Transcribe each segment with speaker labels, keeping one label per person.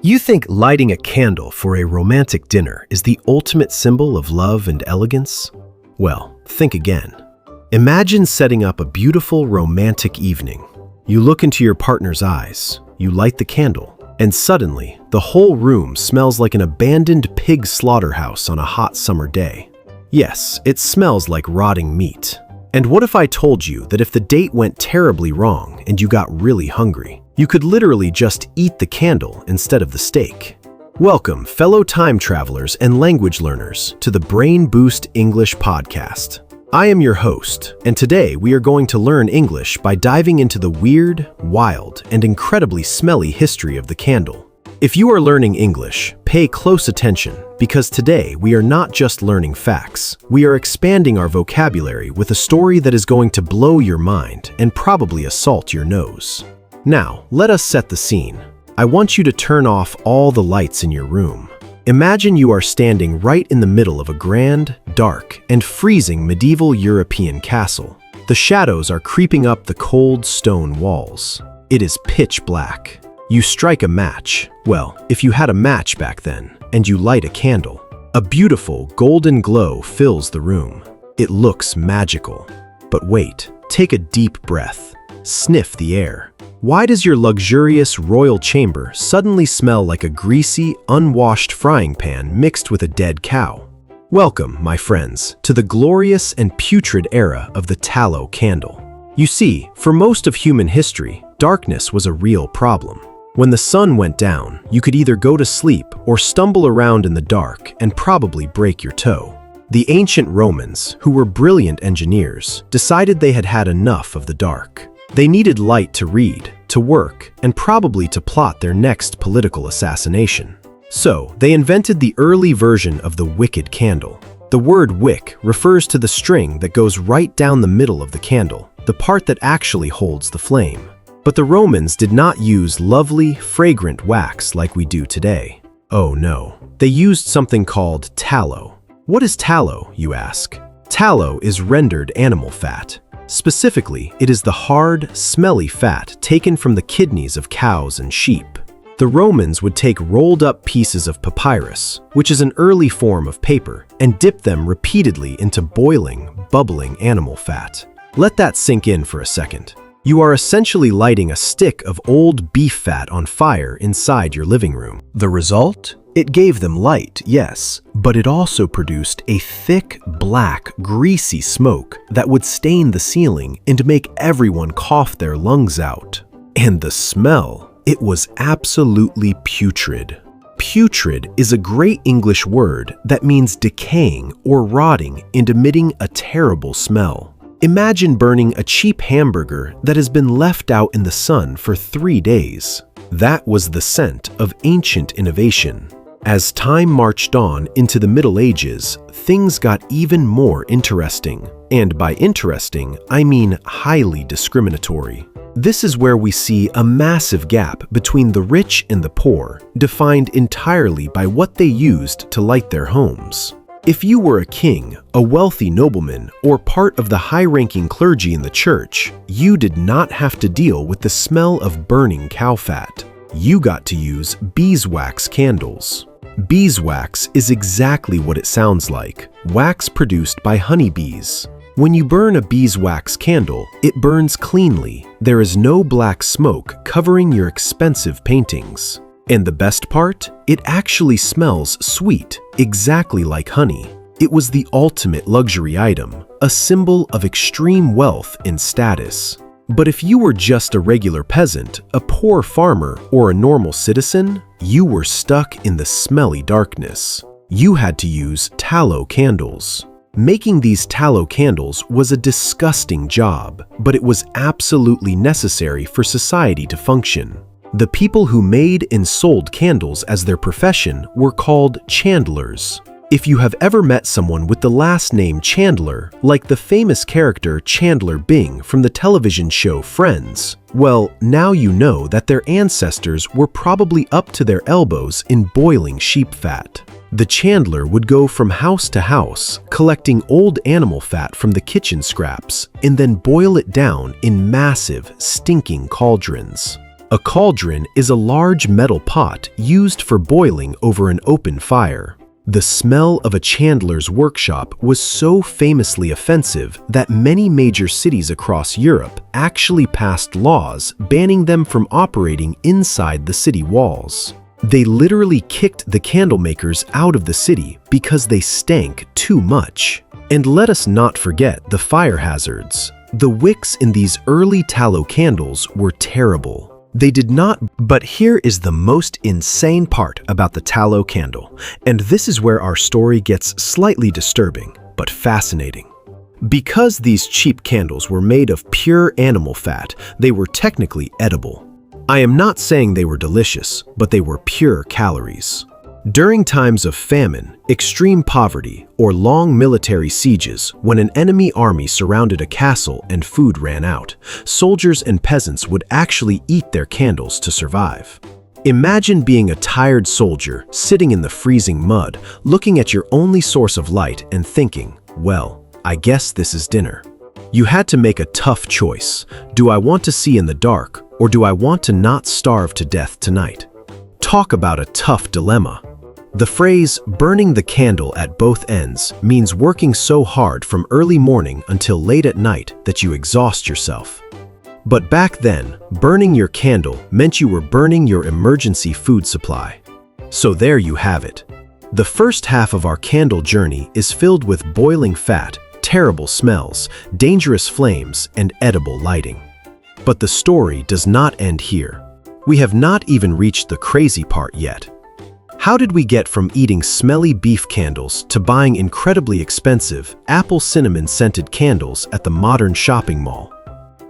Speaker 1: You think lighting a candle for a romantic dinner is the ultimate symbol of love and elegance? Well, think again. Imagine setting up a beautiful romantic evening. You look into your partner's eyes, you light the candle, and suddenly, the whole room smells like an abandoned pig slaughterhouse on a hot summer day. Yes, it smells like rotting meat. And what if I told you that if the date went terribly wrong and you got really hungry, you could literally just eat the candle instead of the steak? Welcome, fellow time travelers and language learners, to the BrainBoost English Podcast. I am your host, and today we are going to learn English by diving into the weird, wild, and incredibly smelly history of the candle. If you are learning English, pay close attention, because today we are not just learning facts. We are expanding our vocabulary with a story that is going to blow your mind and probably assault your nose. Now, let us set the scene. I want you to turn off all the lights in your room. Imagine you are standing right in the middle of a grand, dark, and freezing medieval European castle. The shadows are creeping up the cold stone walls. It is pitch black. You strike a match, well, if you had a match back then, and you light a candle. A beautiful golden glow fills the room. It looks magical. But wait, take a deep breath. Sniff the air. Why does your luxurious royal chamber suddenly smell like a greasy, unwashed frying pan mixed with a dead cow? Welcome, my friends, to the glorious and putrid era of the tallow candle. You see, for most of human history, darkness was a real problem. When the sun went down, you could either go to sleep or stumble around in the dark and probably break your toe. The ancient Romans, who were brilliant engineers, decided they had had enough of the dark. They needed light to read, to work, and probably to plot their next political assassination. So, they invented the early version of the wicked candle. The word wick refers to the string that goes right down the middle of the candle, the part that actually holds the flame. But the Romans did not use lovely, fragrant wax like we do today. Oh no. They used something called tallow. What is tallow, you ask? Tallow is rendered animal fat. Specifically, it is the hard, smelly fat taken from the kidneys of cows and sheep. The Romans would take rolled up pieces of papyrus, which is an early form of paper, and dip them repeatedly into boiling, bubbling animal fat. Let that sink in for a second. You are essentially lighting a stick of old beef fat on fire inside your living room. The result? It gave them light, yes, but it also produced a thick, black, greasy smoke that would stain the ceiling and make everyone cough their lungs out. And the smell, it was absolutely putrid. Putrid is a great English word that means decaying or rotting and emitting a terrible smell. Imagine burning a cheap hamburger that has been left out in the sun for 3 days. That was the scent of ancient innovation. As time marched on into the Middle Ages, things got even more interesting. And by interesting, I mean highly discriminatory. This is where we see a massive gap between the rich and the poor, defined entirely by what they used to light their homes. If you were a king, a wealthy nobleman, or part of the high-ranking clergy in the church, you did not have to deal with the smell of burning cow fat. You got to use beeswax candles. Beeswax is exactly what it sounds like, wax produced by honeybees. When you burn a beeswax candle, it burns cleanly. There is no black smoke covering your expensive paintings. And the best part? It actually smells sweet, exactly like honey. It was the ultimate luxury item, a symbol of extreme wealth and status. But if you were just a regular peasant, a poor farmer, or a normal citizen, you were stuck in the smelly darkness. You had to use tallow candles. Making these tallow candles was a disgusting job, but it was absolutely necessary for society to function. The people who made and sold candles as their profession were called chandlers. If you have ever met someone with the last name Chandler, like the famous character Chandler Bing from the television show Friends, well, now you know that their ancestors were probably up to their elbows in boiling sheep fat. The chandler would go from house to house, collecting old animal fat from the kitchen scraps, and then boil it down in massive, stinking cauldrons. A cauldron is a large metal pot used for boiling over an open fire. The smell of a chandler's workshop was so famously offensive that many major cities across Europe actually passed laws banning them from operating inside the city walls. They literally kicked the candle makers out of the city because they stank too much. And let us not forget the fire hazards. The wicks in these early tallow candles were terrible. They did not, but here is the most insane part about the tallow candle, and this is where our story gets slightly disturbing, but fascinating. Because these cheap candles were made of pure animal fat, they were technically edible. I am not saying they were delicious, but they were pure calories. During times of famine, extreme poverty, or long military sieges, when an enemy army surrounded a castle and food ran out, soldiers and peasants would actually eat their candles to survive. Imagine being a tired soldier sitting in the freezing mud, looking at your only source of light and thinking, well, I guess this is dinner. You had to make a tough choice. Do I want to see in the dark, or do I want to not starve to death tonight? Talk about a tough dilemma. The phrase, burning the candle at both ends, means working so hard from early morning until late at night that you exhaust yourself. But back then, burning your candle meant you were burning your emergency food supply. So there you have it. The first half of our candle journey is filled with boiling fat, terrible smells, dangerous flames, and edible lighting. But the story does not end here. We have not even reached the crazy part yet. How did we get from eating smelly beef candles to buying incredibly expensive apple cinnamon scented candles at the modern shopping mall?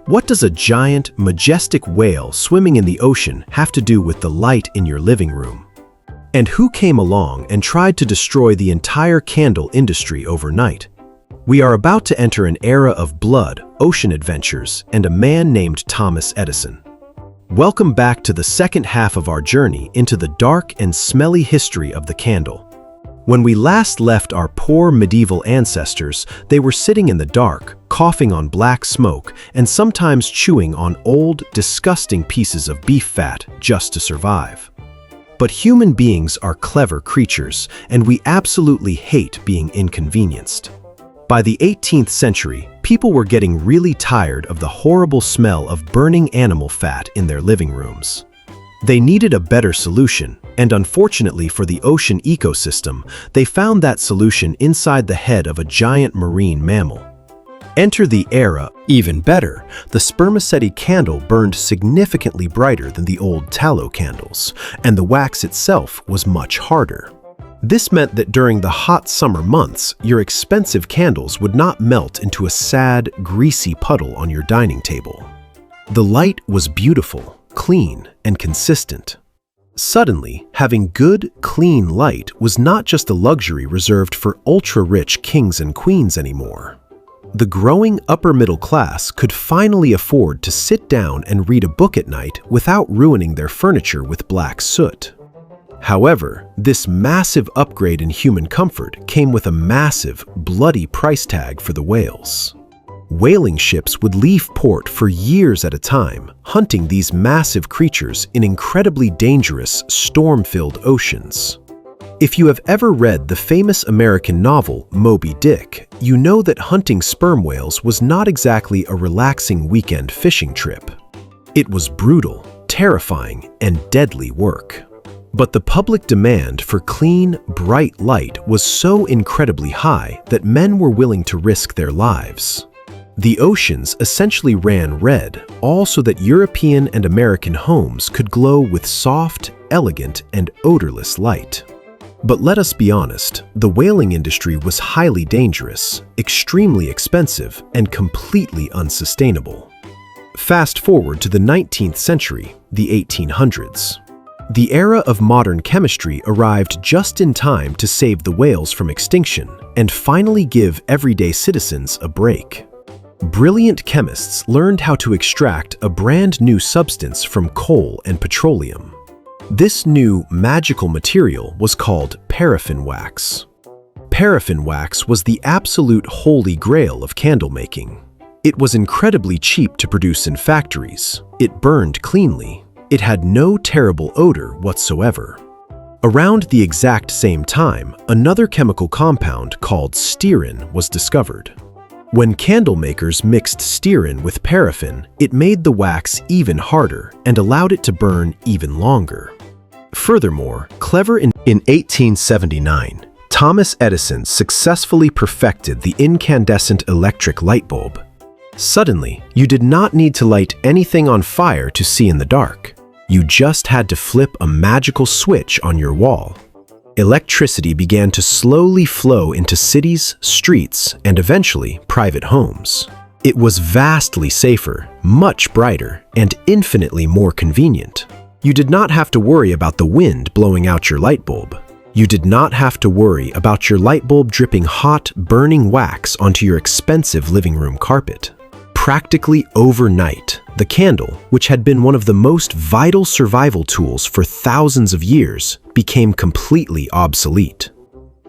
Speaker 1: What does a giant, majestic whale swimming in the ocean have to do with the light in your living room? And who came along and tried to destroy the entire candle industry overnight? We are about to enter an era of blood, ocean adventures, and a man named Thomas Edison. Welcome back to the second half of our journey into the dark and smelly history of the candle. When we last left our poor medieval ancestors, they were sitting in the dark, coughing on black smoke, and sometimes chewing on old, disgusting pieces of beef fat just to survive. But human beings are clever creatures, and we absolutely hate being inconvenienced. By the 18th century, people were getting really tired of the horrible smell of burning animal fat in their living rooms. They needed a better solution, and unfortunately for the ocean ecosystem, they found that solution inside the head of a giant marine mammal. Enter the era. Even better, the spermaceti candle burned significantly brighter than the old tallow candles, and the wax itself was much harder. This meant that during the hot summer months, your expensive candles would not melt into a sad, greasy puddle on your dining table. The light was beautiful, clean, and consistent. Suddenly, having good, clean light was not just a luxury reserved for ultra-rich kings and queens anymore. The growing upper middle class could finally afford to sit down and read a book at night without ruining their furniture with black soot. However, this massive upgrade in human comfort came with a massive, bloody price tag for the whales. Whaling ships would leave port for years at a time, hunting these massive creatures in incredibly dangerous, storm-filled oceans. If you have ever read the famous American novel Moby Dick, you know that hunting sperm whales was not exactly a relaxing weekend fishing trip. It was brutal, terrifying, and deadly work. But the public demand for clean, bright light was so incredibly high that men were willing to risk their lives. The oceans essentially ran red, all so that European and American homes could glow with soft, elegant, and odorless light. But let us be honest, the whaling industry was highly dangerous, extremely expensive, and completely unsustainable. Fast forward to the 19th century, the 1800s. The era of modern chemistry arrived just in time to save the whales from extinction and finally give everyday citizens a break. Brilliant chemists learned how to extract a brand new substance from coal and petroleum. This new magical material was called paraffin wax. Paraffin wax was the absolute holy grail of candle making. It was incredibly cheap to produce in factories, it burned cleanly, It had no terrible odor whatsoever. Around the exact same time, another chemical compound called stearin was discovered. When candle makers mixed stearin with paraffin, it made the wax even harder and allowed it to burn even longer. Furthermore, in 1879, Thomas Edison successfully perfected the incandescent electric light bulb. Suddenly, you did not need to light anything on fire to see in the dark. You just had to flip a magical switch on your wall. Electricity began to slowly flow into cities, streets, and eventually private homes. It was vastly safer, much brighter, and infinitely more convenient. You did not have to worry about the wind blowing out your light bulb. You did not have to worry about your light bulb dripping hot, burning wax onto your expensive living room carpet. Practically overnight, the candle, which had been one of the most vital survival tools for thousands of years, became completely obsolete.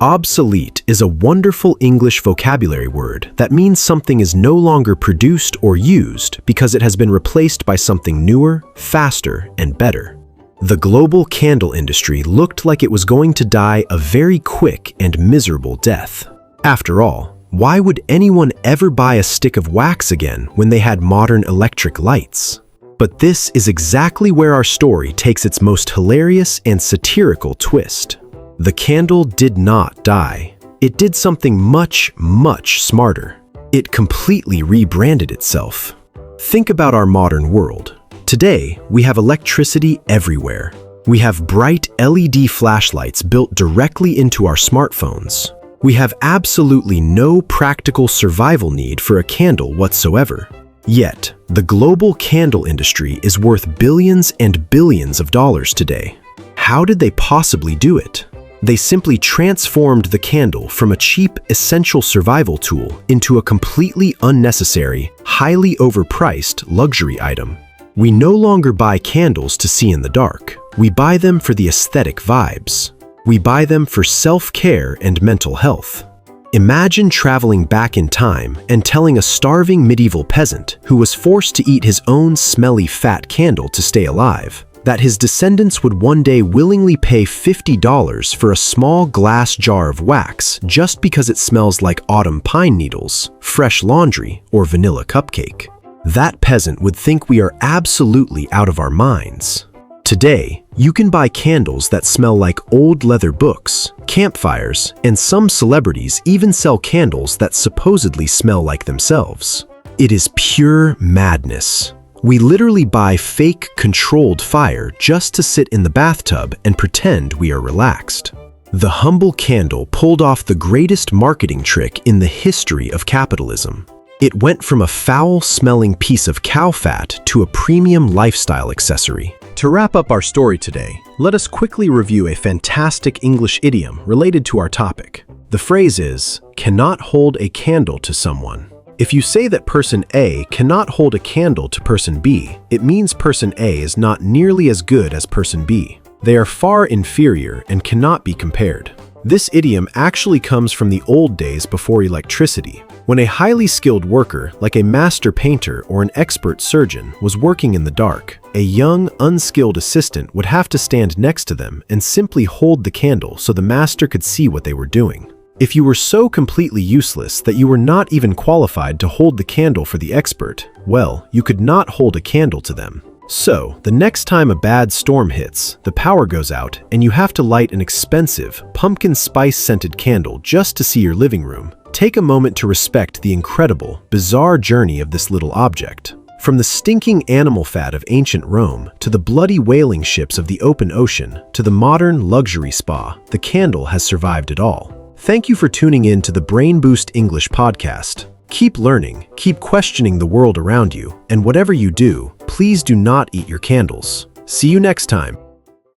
Speaker 1: Obsolete is a wonderful English vocabulary word that means something is no longer produced or used because it has been replaced by something newer, faster, and better. The global candle industry looked like it was going to die a very quick and miserable death. After all, why would anyone ever buy a stick of wax again when they had modern electric lights? But this is exactly where our story takes its most hilarious and satirical twist. The candle did not die. It did something much, much smarter. It completely rebranded itself. Think about our modern world. Today, we have electricity everywhere. We have bright LED flashlights built directly into our smartphones. We have absolutely no practical survival need for a candle whatsoever. Yet, the global candle industry is worth billions and billions of dollars today. How did they possibly do it? They simply transformed the candle from a cheap, essential survival tool into a completely unnecessary, highly overpriced luxury item. We no longer buy candles to see in the dark. We buy them for the aesthetic vibes. We buy them for self-care and mental health. Imagine traveling back in time and telling a starving medieval peasant who was forced to eat his own smelly fat candle to stay alive that his descendants would one day willingly pay $50 for a small glass jar of wax just because it smells like autumn pine needles, fresh laundry, or vanilla cupcake. That peasant would think we are absolutely out of our minds. Today, you can buy candles that smell like old leather books, campfires, and some celebrities even sell candles that supposedly smell like themselves. It is pure madness. We literally buy fake, controlled fire just to sit in the bathtub and pretend we are relaxed. The humble candle pulled off the greatest marketing trick in the history of capitalism. It went from a foul-smelling piece of cow fat to a premium lifestyle accessory. To wrap up our story today, let us quickly review a fantastic English idiom related to our topic. The phrase is, cannot hold a candle to someone. If you say that person A cannot hold a candle to person B, it means person A is not nearly as good as person B. They are far inferior and cannot be compared. This idiom actually comes from the old days before electricity, when a highly skilled worker, like a master painter or an expert surgeon, was working in the dark. A young, unskilled assistant would have to stand next to them and simply hold the candle so the master could see what they were doing. If you were so completely useless that you were not even qualified to hold the candle for the expert, well, you could not hold a candle to them. So, the next time a bad storm hits, the power goes out, and you have to light an expensive, pumpkin spice-scented candle just to see your living room, take a moment to respect the incredible, bizarre journey of this little object. From the stinking animal fat of ancient Rome, to the bloody whaling ships of the open ocean, to the modern luxury spa, the candle has survived it all. Thank you for tuning in to the BrainBoost English Podcast. Keep learning, keep questioning the world around you, and whatever you do, please do not eat your candles. See you next time.